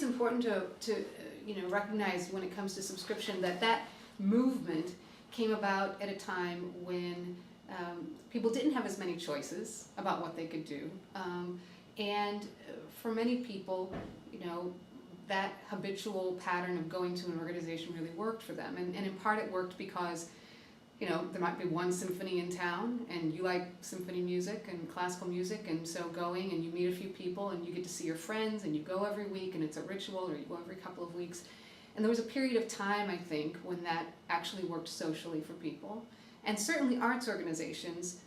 it's important to recognize when it comes to subscription that movement came about at a time when people didn't have as many choices about what they could do, and for many people, that habitual pattern of going to an organization really worked for them, and in part it worked because there might be one symphony in town and you like symphony music and classical music, and so going and you meet a few people and you get to see your friends and you go every week and it's a ritual, or you go every couple of weeks. And there was a period of time, I think, when that actually worked socially for people. And certainly arts organizations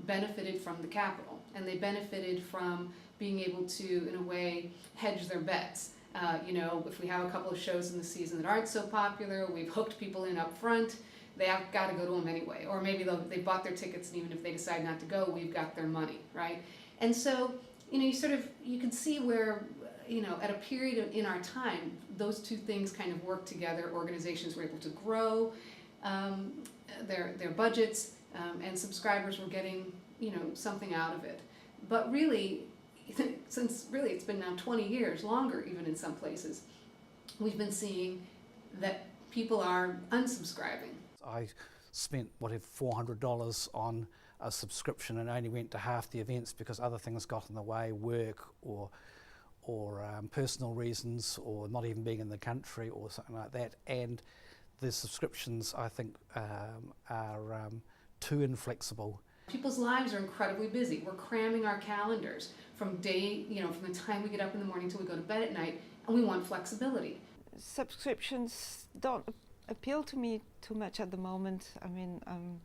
benefited from the capital, and they benefited from being able to, in a way, hedge their bets. If we have a couple of shows in the season that aren't so popular, we've hooked people in up front, they have got to go to them anyway. Or maybe they bought their tickets, and even if they decide not to go, we've got their money, right? And so, you can see where, at a period in our time, those two things kind of worked together. Organizations were able to grow their budgets, and subscribers were getting, something out of it. But really, since really it's been now 20 years, longer even in some places, we've been seeing that people are unsubscribing. I spent $400 on a subscription and only went to half the events because other things got in the way, work or personal reasons, or not even being in the country or something like that. And the subscriptions, I think, are too inflexible. People's lives are incredibly busy. We're cramming our calendars from from the time we get up in the morning till we go to bed at night, and we want flexibility. Subscriptions don't appeal to me too much at the moment. I mean, I'm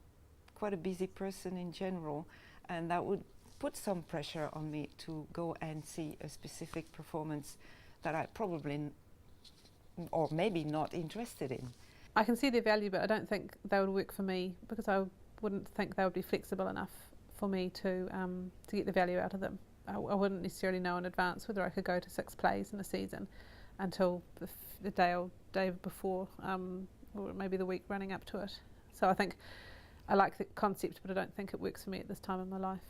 quite a busy person in general, and that would put some pressure on me to go and see a specific performance that I probably, or maybe not interested in. I can see their value, but I don't think they would work for me, because I wouldn't think they would be flexible enough for me to get the value out of them. I wouldn't necessarily know in advance whether I could go to 6 plays in a season until the day before, or maybe the week running up to it. So I think I like the concept, but I don't think it works for me at this time in my life.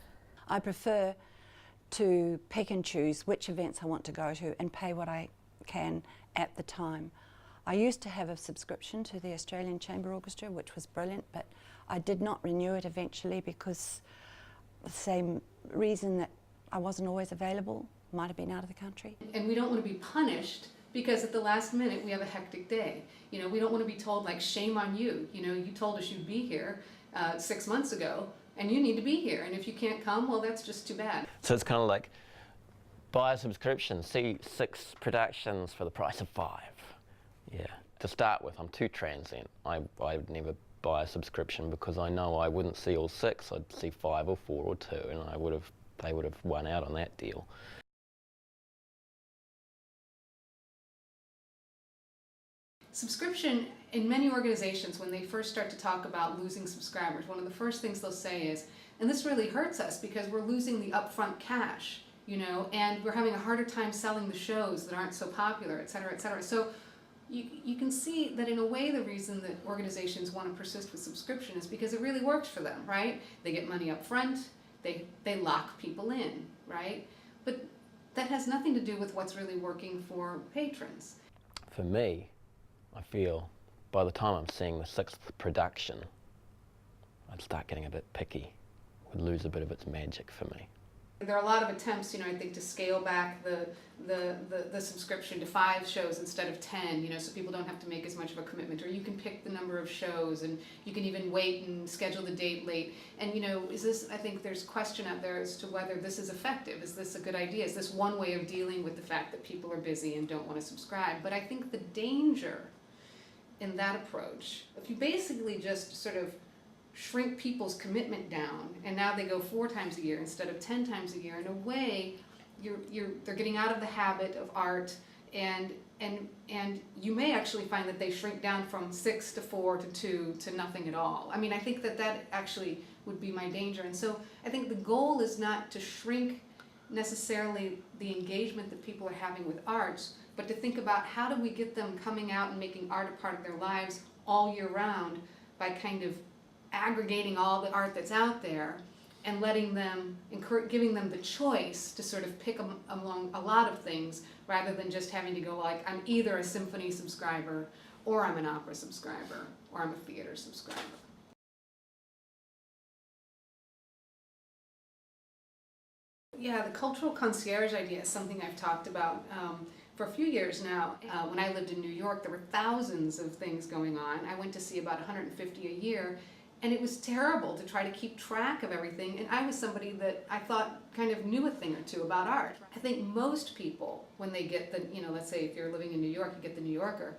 I prefer to pick and choose which events I want to go to and pay what I can at the time. I used to have a subscription to the Australian Chamber Orchestra, which was brilliant, but I did not renew it eventually because the same reason that I wasn't always available, might have been out of the country. And we don't want to be punished because at the last minute we have a hectic day. We don't want to be told, like, shame on you. You told us you'd be here 6 months ago, and you need to be here. And if you can't come, well, that's just too bad. So it's kind of like, buy a subscription, see 6 productions for the price of 5. Yeah. To start with, I'm too transient. I would never buy a subscription because I know I wouldn't see all 6. I'd see 5 or 4 or 2, and they would have won out on that deal. Subscription, in many organizations, when they first start to talk about losing subscribers, one of the first things they'll say is, and this really hurts us because we're losing the upfront cash, and we're having a harder time selling the shows that aren't so popular, et cetera, et cetera. So you can see that in a way the reason that organizations want to persist with subscription is because it really works for them, right? They get money up front, they lock people in, right? But that has nothing to do with what's really working for patrons. For me, I feel by the time I'm seeing the 6th production, I'd start getting a bit picky. It would lose a bit of its magic for me. There are a lot of attempts, I think, to scale back the subscription to 5 shows instead of 10, so people don't have to make as much of a commitment, or you can pick the number of shows, and you can even wait and schedule the date late. And I think there's question out there as to whether this is effective. Is this a good idea? Is this one way of dealing with the fact that people are busy and don't want to subscribe? But I think the danger in that approach, if you basically just sort of shrink people's commitment down, and now they go 4 times a year instead of 10 times a year, in a way they're getting out of the habit of art, and you may actually find that they shrink down from 6 to 4 to 2 to nothing at all. I mean, I think that actually would be my danger. And so I think the goal is not to shrink necessarily the engagement that people are having with arts, but to think about how do we get them coming out and making art a part of their lives all year round by kind of aggregating all the art that's out there and letting them, giving them the choice to sort of pick among a lot of things rather than just having to go like, I'm either a symphony subscriber, or I'm an opera subscriber, or I'm a theater subscriber. Yeah, the cultural concierge idea is something I've talked about for a few years now. When I lived in New York, there were thousands of things going on. I went to see about 150 a year, and it was terrible to try to keep track of everything. And I was somebody that I thought kind of knew a thing or two about art. I think most people, when they get the, let's say if you're living in New York, you get the New Yorker,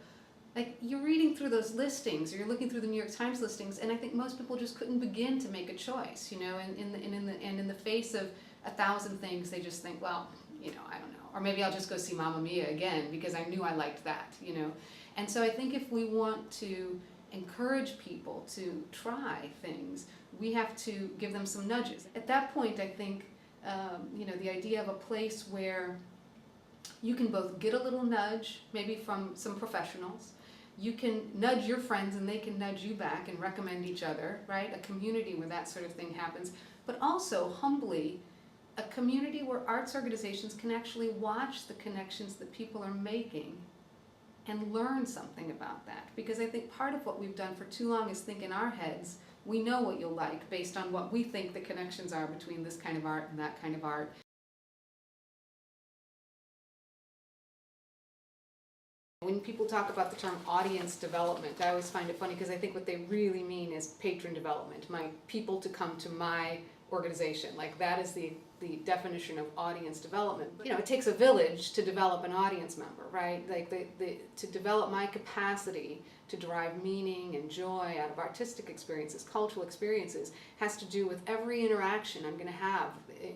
like you're reading through those listings, or you're looking through the New York Times listings, and I think most people just couldn't begin to make a choice, and in the face of 1,000 things, they just think, well, I don't know, or maybe I'll just go see Mamma Mia again because I knew I liked that, And so I think if we want to encourage people to try things, we have to give them some nudges. At that point, I think, the idea of a place where you can both get a little nudge, maybe from some professionals, you can nudge your friends and they can nudge you back and recommend each other, right? A community where that sort of thing happens, but also humbly, a community where arts organizations can actually watch the connections that people are making and learn something about that. Because I think part of what we've done for too long is think in our heads, we know what you'll like based on what we think the connections are between this kind of art and that kind of art. When people talk about the term audience development, I always find it funny because I think what they really mean is patron development, my people to come to my organization. Like that is the definition of audience development. It takes a village to develop an audience member, right? Like to develop my capacity to derive meaning and joy out of artistic experiences, cultural experiences, has to do with every interaction I'm going to have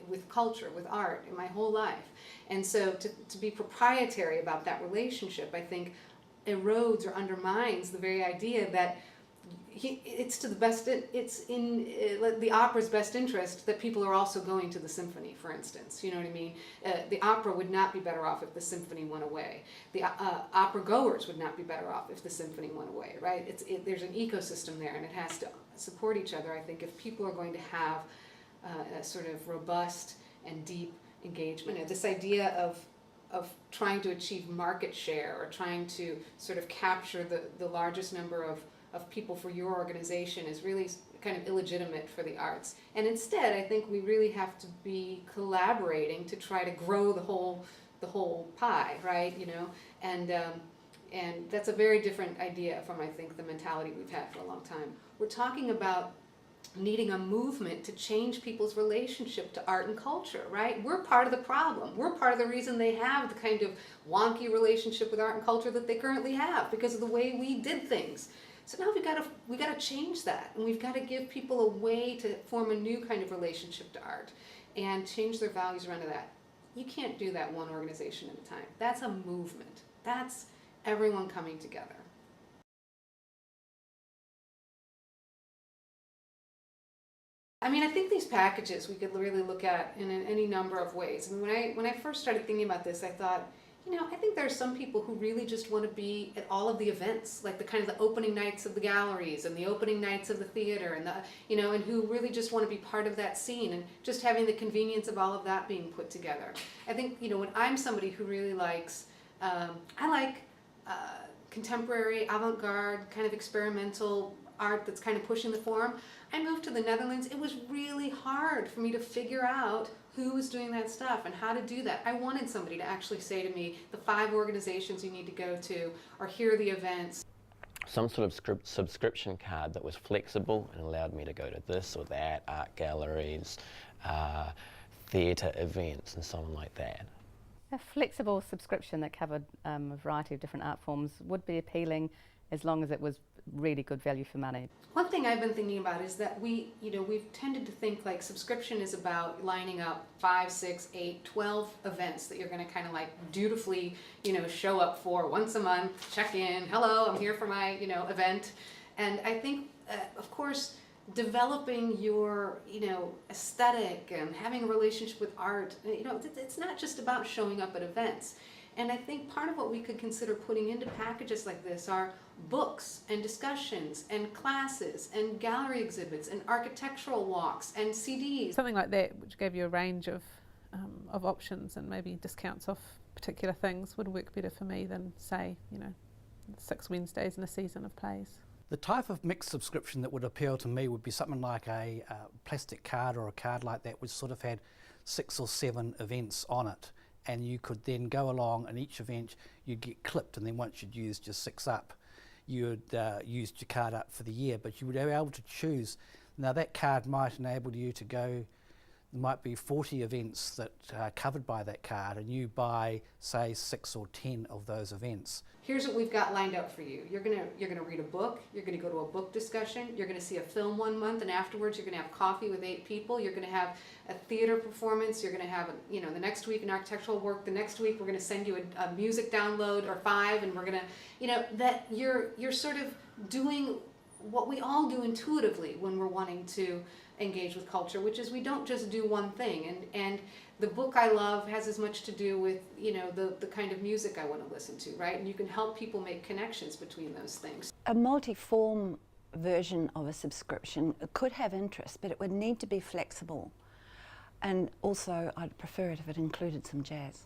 with culture, with art, in my whole life. And so to be proprietary about that relationship, I think, erodes or undermines the very idea that it's in the opera's best interest that people are also going to the symphony, for instance. You know what I mean? The opera would not be better off if the symphony went away. The opera goers would not be better off if the symphony went away, right? There's an ecosystem there, and it has to support each other. I think if people are going to have a sort of robust and deep engagement, this idea of trying to achieve market share or trying to sort of capture the largest number of people for your organization is really kind of illegitimate for the arts. And instead, I think we really have to be collaborating to try to grow the whole pie, right? And that's a very different idea from, I think, the mentality we've had for a long time. We're talking about needing a movement to change people's relationship to art and culture, right? We're part of the problem. We're part of the reason they have the kind of wonky relationship with art and culture that they currently have because of the way we did things. So now we got to change that, and we've got to give people a way to form a new kind of relationship to art and change their values around that. You can't do that one organization at a time. That's a movement. That's everyone coming together. I think these packages we could really look at in any number of ways. When I first started thinking about this, I thought, I think there are some people who really just want to be at all of the events, like the kind of the opening nights of the galleries and the opening nights of the theater, and and who really just want to be part of that scene and just having the convenience of all of that being put together. I think when I'm somebody who really likes, I like contemporary, avant-garde, kind of experimental art that's kind of pushing the form. I moved to the Netherlands. It was really hard for me to figure out who was doing that stuff and how to do that. I wanted somebody to actually say to me, the 5 organizations you need to go to, or here are the events. Some sort of subscription card that was flexible and allowed me to go to this or that, art galleries, theatre events and so on like that. A flexible subscription that covered a variety of different art forms would be appealing as long as it was really good value for money. One thing I've been thinking about is that we've tended to think like subscription is about lining up 5, 6, 8, 12 events that you're going to kind of like dutifully, show up for once a month, check in, hello, I'm here for my, event. And I think, of course, developing your, aesthetic and having a relationship with art, it's not just about showing up at events. And I think part of what we could consider putting into packages like this are books and discussions and classes and gallery exhibits and architectural walks and CDs. Something like that, which gave you a range of options and maybe discounts off particular things, would work better for me than, say, 6 Wednesdays in a season of plays. The type of mixed subscription that would appeal to me would be something like a plastic card or a card like that, which sort of had 6 or 7 events on it, and you could then go along and each event you'd get clipped, and then once you'd used your 6 up, you'd used your card up for the year, but you would be able to choose. Now that card might enable you to go, there might be 40 events that are covered by that card, and you buy, say, 6 or 10 of those events. Here's what we've got lined up for you. You're gonna read a book, you're gonna go to a book discussion, you're gonna see a film 1 month, and afterwards you're gonna have coffee with 8 people, you're gonna have a theater performance, you're gonna have, the next week an architectural work, the next week we're gonna send you a music download or 5, and we're gonna, that you're sort of doing what we all do intuitively when we're wanting to engage with culture, which is we don't just do one thing. And the book I love has as much to do with, the kind of music I want to listen to, right? And you can help people make connections between those things. A multi-form version of a subscription could have interest, but it would need to be flexible. And also, I'd prefer it if it included some jazz.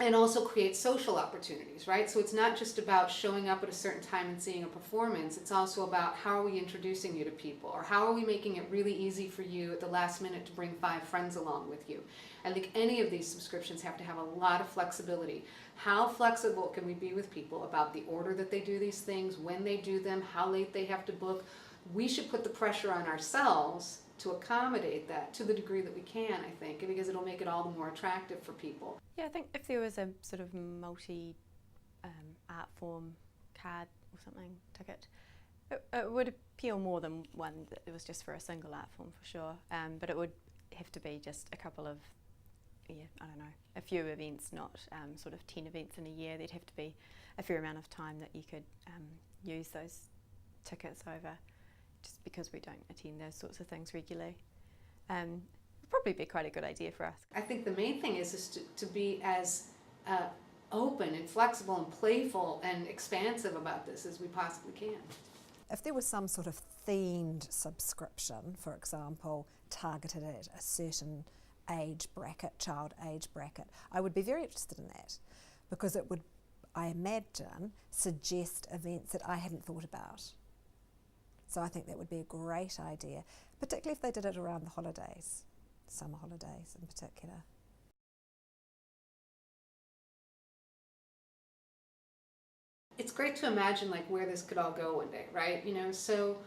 And also create social opportunities, right? So it's not just about showing up at a certain time and seeing a performance. It's also about how are we introducing you to people, or how are we making it really easy for you at the last minute to bring 5 friends along with you. I think any of these subscriptions have to have a lot of flexibility. How flexible can we be with people about the order that they do these things, when they do them, how late they have to book? We should put the pressure on ourselves to accommodate that to the degree that we can, I think, because it'll make it all the more attractive for people. Yeah, I think if there was a sort of multi-art form card or something, ticket, it would appeal more than one that it was just for a single art form, for sure. But it would have to be just a couple of, a few events, not sort of 10 events in a year. There'd have to be a fair amount of time that you could use those tickets over, just because we don't attend those sorts of things regularly. Would probably be quite a good idea for us. I think the main thing is to be as open and flexible and playful and expansive about this as we possibly can. If there was some sort of themed subscription, for example, targeted at a certain age bracket, child age bracket, I would be very interested in that, because it would, I imagine, suggest events that I hadn't thought about. So I think that would be a great idea, particularly if they did it around the holidays, summer holidays in particular. It's great to imagine where this could all go one day, right? So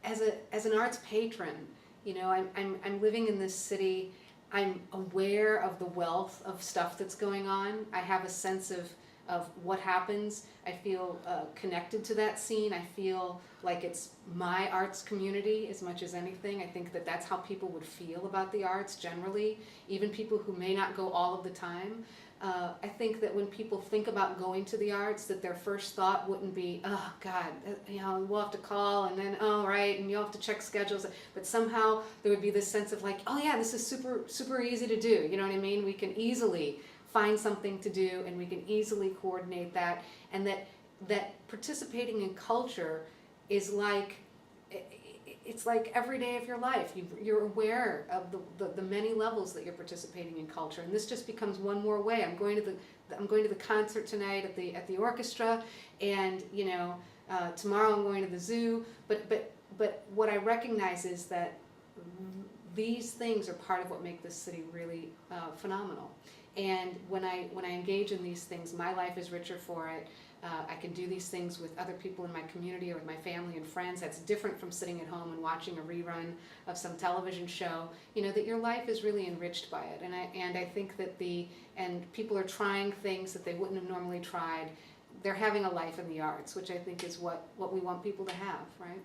as an arts patron, I'm living in this city. I'm aware of the wealth of stuff that's going on. I have a sense of what happens. I feel connected to that scene. I feel like it's my arts community as much as anything. I think that that's how people would feel about the arts generally, even people who may not go all of the time. I think that when people think about going to the arts, that their first thought wouldn't be, oh God, we'll have to call, and then, oh right, and you'll have to check schedules. But somehow there would be this sense of oh yeah, this is super, super easy to do. You know what I mean? We can easily find something to do, and we can easily coordinate that, and that participating in culture is it's like every day of your life. You're aware of the many levels that you're participating in culture, and this just becomes one more way. I'm going to the concert tonight at the orchestra, and tomorrow I'm going to the zoo. But what I recognize is that these things are part of what make this city really phenomenal. And when I engage in these things, my life is richer for it. I can do these things with other people in my community or with my family and friends. That's different from sitting at home and watching a rerun of some television show. That your life is really enriched by it. And I think that people are trying things that they wouldn't have normally tried. They're having a life in the arts, which I think is what we want people to have, right?